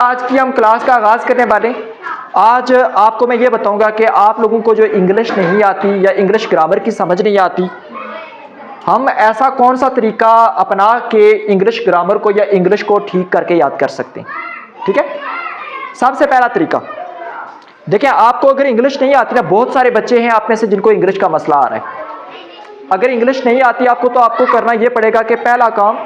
आज की हम क्लास का आगाज़ करने वाले। आज आपको मैं ये बताऊंगा कि आप लोगों को जो इंग्लिश नहीं आती या इंग्लिश ग्रामर की समझ नहीं आती, हम ऐसा कौन सा तरीका अपना के इंग्लिश ग्रामर को या इंग्लिश को ठीक करके याद कर सकते हैं। ठीक है, सबसे पहला तरीका देखिए, आपको अगर इंग्लिश नहीं आती ना, बहुत सारे बच्चे हैं आप में से जिनको इंग्लिश का मसला आ रहा है। अगर इंग्लिश नहीं आती आपको तो आपको करना ये पड़ेगा कि पहला काम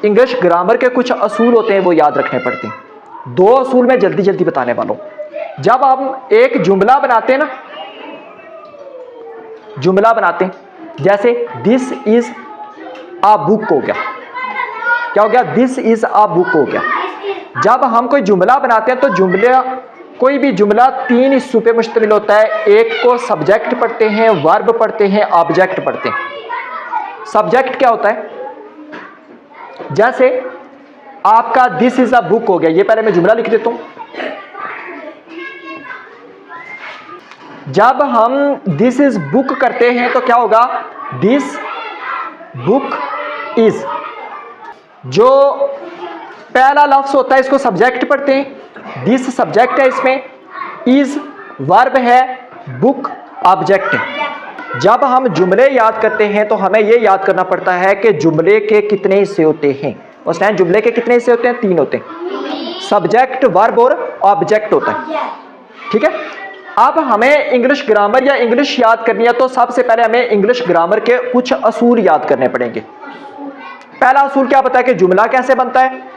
इंग्लिश ग्रामर के कुछ असूल होते हैं वो याद रखने पड़ते हैं। दो असूल मैं जल्दी जल्दी बताने वाला हूं। जब हम एक जुमला बनाते हैं ना, जुमला बनाते हैं जैसे दिस इज अ बुक हो गया, क्या हो गया? दिस इज अ बुक हो गया। जब हम कोई जुमला बनाते हैं तो कोई भी जुमला तीन हिस्सों पे मुश्तमिल होता है। एक को सब्जेक्ट पढ़ते हैं, वर्ब पढ़ते हैं, ऑब्जेक्ट पढ़ते हैं। सब्जेक्ट क्या होता है? जैसे आपका दिस इज अ बुक हो गया, ये पहले मैं जुमला लिख देता हूं। जब हम दिस इज बुक करते हैं तो क्या होगा? दिस बुक इज, जो पहला लफ्ज होता है इसको सब्जेक्ट पढ़ते हैं। दिस सब्जेक्ट है, इसमें इज वर्ब है, बुक ऑब्जेक्ट है। जब हम जुमले याद करते हैं तो हमें यह याद करना पड़ता है कि जुमले के कितने हिस्से होते हैं। उस टाइम जुमले के कितने हिस्से होते हैं? तीन होते हैं, सब्जेक्ट, वर्ब और ऑब्जेक्ट होता है। ठीक है, अब हमें इंग्लिश ग्रामर या इंग्लिश याद करनी है तो सबसे पहले हमें इंग्लिश ग्रामर के कुछ असूल याद करने पड़ेंगे। पहला असूल क्या पता है कि जुमला कैसे बनता है।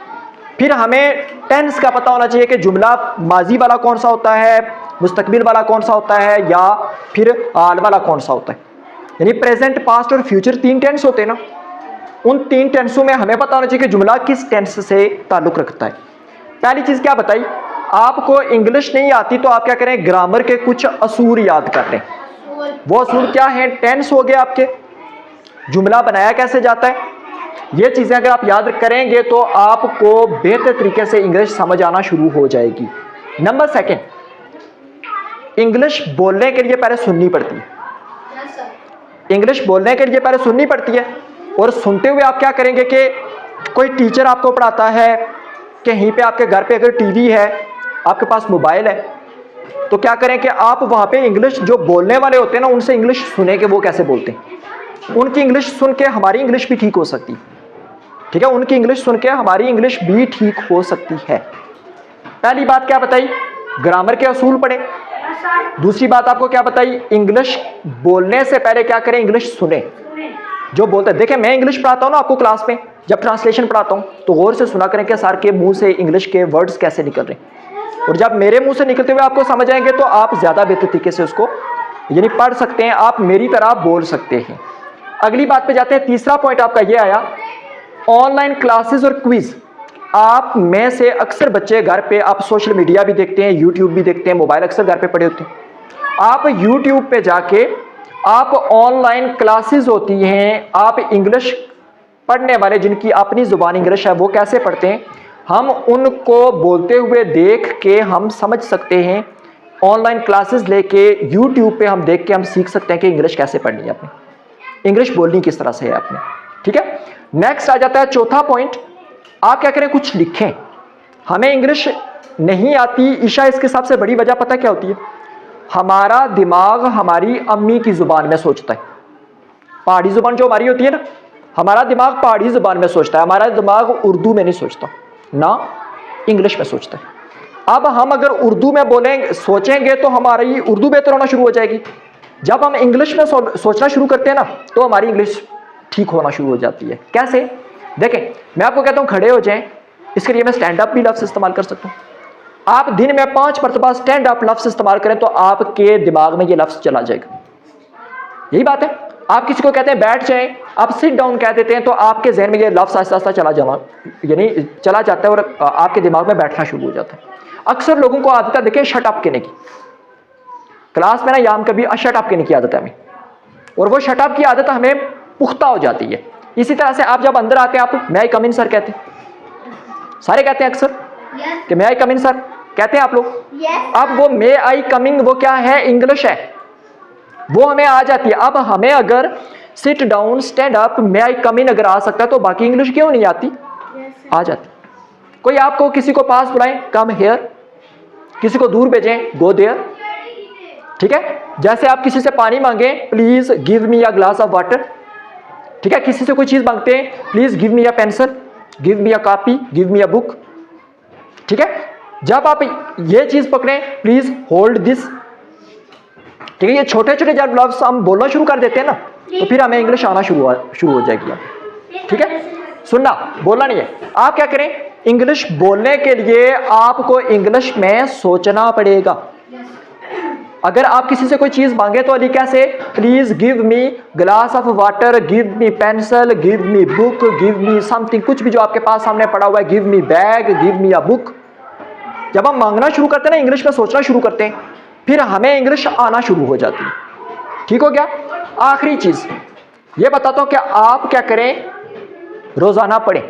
फिर हमें टेंस का पता होना चाहिए कि जुमला माजी वाला कौन सा होता है, मुस्तकबिल वाला कौन सा होता है, या फिर हाल वाला कौन सा होता है। यानी प्रेजेंट, पास्ट और फ्यूचर तीन टेंस होते हैं ना, उन तीन टेंसों में हमें पता होना चाहिए कि जुमला किस टेंस से ताल्लुक रखता है। पहली चीज क्या बताई, आपको इंग्लिश नहीं आती तो आप क्या करें? ग्रामर के कुछ असूल याद कर लें। वो असूल क्या है? टेंस हो गया आपके, जुमला बनाया कैसे जाता है, ये चीजें अगर आप याद करेंगे तो आपको बेहतर तरीके से इंग्लिश समझ आना शुरू हो जाएगी। नंबर सेकंड, इंग्लिश बोलने के लिए पहले सुननी पड़ती है। इंग्लिश बोलने के लिए पहले सुननी पड़ती है, और सुनते हुए आप क्या करेंगे कि कोई टीचर आपको पढ़ाता है, कहीं पे आपके घर पे अगर टीवी है, आपके पास मोबाइल है, तो क्या करें कि आप वहाँ पे इंग्लिश जो बोलने वाले होते हैं ना, उनसे इंग्लिश सुने कि वो कैसे बोलते हैं। उनकी इंग्लिश सुन के हमारी इंग्लिश भी ठीक हो सकती है। ठीक है, उनकी इंग्लिश सुन के हमारी इंग्लिश भी ठीक हो सकती है। पहली बात क्या बताई? ग्रामर के असूल पढ़े। दूसरी बात आपको क्या बताई? इंग्लिश बोलने से पहले क्या करें? इंग्लिश सुने जो बोलते हैं। देखिए, मैं इंग्लिश पढ़ाता हूँ ना आपको क्लास में, जब ट्रांसलेशन पढ़ाता हूँ तो गौर से सुना करें कि सर के मुंह से इंग्लिश के वर्ड्स कैसे निकल रहे हैं, और जब मेरे मुंह से निकलते हुए आपको समझ आएंगे तो आप ज्यादा बेहतर तरीके से उसको यानी पढ़ सकते हैं, आप मेरी तरह बोल सकते हैं। अगली बात पे जाते हैं। तीसरा पॉइंट आपका ये आया, ऑनलाइन क्लासेस और क्विज। आप में से अक्सर बच्चे घर पे आप सोशल मीडिया भी देखते हैं, यूट्यूब भी देखते हैं, मोबाइल अक्सर घर पे पड़े होते हैं। आप यूट्यूब पे जाके आप ऑनलाइन क्लासेस होती हैं, आप इंग्लिश पढ़ने वाले जिनकी अपनी जुबान इंग्लिश है वो कैसे पढ़ते हैं, हम उनको बोलते हुए देख के हम समझ सकते हैं। ऑनलाइन क्लासेस लेके यूट्यूब पे हम देख के हम सीख सकते हैं कि इंग्लिश कैसे पढ़नी है, अपनी इंग्लिश बोलनी किस तरह से है आपने। ठीक है, नेक्स्ट आ जाता है चौथा पॉइंट। आप क्या करें? कुछ लिखें। हमें इंग्लिश नहीं आती, ईशा, इसकी सबसे बड़ी वजह पता क्या होती है? हमारा दिमाग हमारी अम्मी की जुबान में सोचता है। पहाड़ी जुबान जो हमारी होती है ना, हमारा दिमाग पहाड़ी जुबान में सोचता है, हमारा दिमाग उर्दू में नहीं सोचता, ना इंग्लिश में सोचता है। अब हम अगर उर्दू में बोलेंगे, सोचेंगे तो हमारी उर्दू बेहतर होना शुरू हो जाएगी। जब हम इंग्लिश में सोचना शुरू करते हैं ना तो हमारी इंग्लिश ठीक होना शुरू हो जाती है। कैसे? देखें, मैं आपको कहता हूं खड़े हो जाएं, इसके लिए मैं स्टैंड अप भी लफ्ज इस्तेमाल कर सकता हूं। आप दिन में 5 मरतबा स्टैंड अप लफ्ज इस्तेमाल करें तो आपके दिमाग में ये लफ्ज चला जाएगा। यही बात है। आप किसी को कहते हैं बैठ जाएं, आप सिट डाउन कह देते हैं तो आपके जहन में ये लफ्ज आहिस्ता आहिस्ता चला जाता है और आपके दिमाग में बैठना शुरू हो जाता है। अक्सर लोगों को आदत है, देखें, शट अप कहने की। क्लास में ना याम कभी शट अप कहने की आदत है हमें, और वो शट अप की आदत हमें पुख्ता हो जाती है। इसी तरह से आप जब अंदर आते हैं, आप मे आई कम इन सर कहते हैं, सारे कहते हैं अक्सर कि मे आई कम इन सर कहते हैं आप लोग। अब वो मे आई कमिंग वो क्या है? इंग्लिश है, वो हमें आ जाती है। अब हमें अगर सिट डाउन, स्टैंड अप, मे आई कम इन अगर आ सकता है तो बाकी इंग्लिश क्यों नहीं आती? आ जाती। कोई आपको किसी को पास बुलाएं, कम हेयर, किसी को दूर भेजें, गो देयर, ठीक है। जैसे आप किसी से पानी मांगे, please give me a glass of water, ठीक है। किसी से कोई चीज मांगते हैं, please give me a pencil, give me a copy, give me a book, ठीक है। जब आप ये चीज पकड़े, प्लीज होल्ड दिस, ठीक है। ये छोटे छोटे जब लफ्ज हम बोलना शुरू कर देते हैं ना, तो फिर हमें इंग्लिश आना शुरू हो जाएगी, ठीक है। सुनना, बोलना नहीं है। आप क्या करें, इंग्लिश बोलने के लिए आपको इंग्लिश में सोचना पड़ेगा। अगर आप किसी से कोई चीज मांगे तो अली कैसे, please give me glass of water, give me pencil, give me book, give me something, कुछ भी जो आपके पास सामने पड़ा हुआ है, give me bag, give me a book. जब हम मांगना शुरू करते हैं ना, इंग्लिश में सोचना शुरू करते हैं, फिर हमें इंग्लिश आना शुरू हो जाती है, ठीक हो गया। आखिरी चीज ये बताता हूं कि आप क्या करें, रोजाना पढ़ें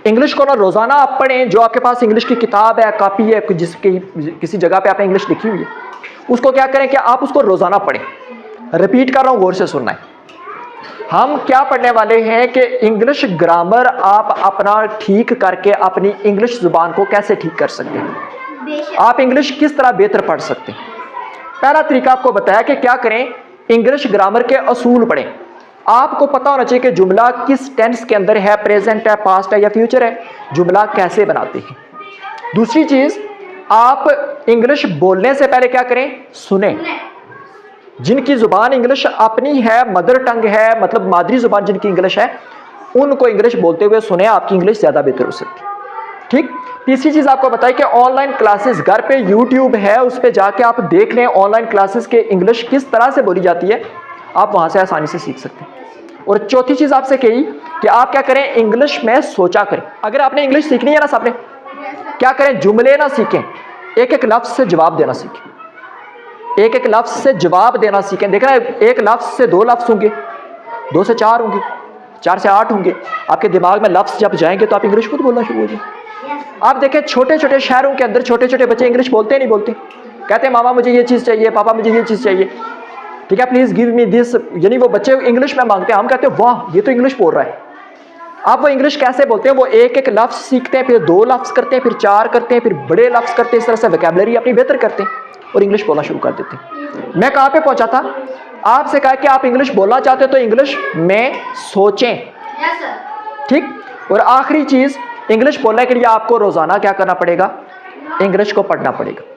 इंग्लिश को ना, रोजाना आप पढ़ें। जो आपके पास इंग्लिश की किताब है, कॉपी है, जिसकी किसी जगह पे आपने इंग्लिश लिखी हुई है, उसको क्या करें कि आप उसको रोजाना पढ़ें। रिपीट कर रहा हूं, गौर से सुनना है। हम क्या पढ़ने वाले हैं कि इंग्लिश ग्रामर आप अपना ठीक करके अपनी इंग्लिश जुबान को कैसे ठीक कर सकते हैं, आप इंग्लिश किस तरह बेहतर पढ़ सकते हैं। पहला तरीका आपको बताया कि क्या करें, इंग्लिश ग्रामर के असूल पढ़ें। आपको पता होना चाहिए कि जुमला किस टेंस के अंदर है, प्रेजेंट है, पास्ट है या फ्यूचर है, जुमला कैसे बनाते हैं। दूसरी चीज, आप इंग्लिश बोलने से पहले क्या करें, सुने। जिनकी जुबान इंग्लिश अपनी है, मदर टंग है, मतलब मादरी जुबान जिनकी इंग्लिश है, उनको इंग्लिश बोलते हुए सुने, आपकी इंग्लिश ज्यादा बेहतर हो सकती है, ठीक। तीसरी चीज आपको बताई कि ऑनलाइन क्लासेस घर पे यूट्यूब है, उस पर जाके आप देख लें ऑनलाइन क्लासेस के इंग्लिश किस तरह से बोली जाती है, आप वहां से आसानी से सीख सकते हैं। और चौथी चीज आपसे कही कि आप क्या करें, इंग्लिश में सोचा करें। अगर आपने इंग्लिश सीखनी है ना सबने, क्या करें, जुमले ना सीखें, एक एक लफ्ज से जवाब देना सीखें, एक एक लफ्ज से जवाब देना सीखें। देखना, एक लफ्ज से 2 लफ्ज होंगे, 2 से 4 होंगे, 4 से 8 होंगे। आपके दिमाग में लफ्ज जब जाएंगे तो आप इंग्लिश खुद बोलना शुरू हो जाएंगे। आप देखें छोटे छोटे शहरों के अंदर छोटे छोटे बच्चे इंग्लिश बोलते नहीं बोलते, कहते हैं मामा मुझे ये चीज़ चाहिए, पापा मुझे ये चीज़ चाहिए, ठीक है, प्लीज़ गिव मी दिस। यानी वो बच्चे इंग्लिश में मांगते हैं, हम कहते हैं वाह ये तो इंग्लिश बोल रहा है। आप वो इंग्लिश कैसे बोलते हैं, वो एक एक लफ्ज़ सीखते हैं, फिर 2 लफ्ज़ करते हैं, फिर 4 करते हैं, फिर बड़े लफ्ज़ करते हैं, इस तरह से वोकैबुलरी अपनी बेहतर करते हैं और इंग्लिश बोलना शुरू कर देते हैं। मैं कहाँ पे पहुँचा था, आपसे कहा कि आप इंग्लिश बोलना चाहते हो तो इंग्लिश में सोचें, ठीक। और आखिरी चीज़, इंग्लिश बोलने के लिए आपको रोज़ाना क्या करना पड़ेगा, इंग्लिश को पढ़ना पड़ेगा।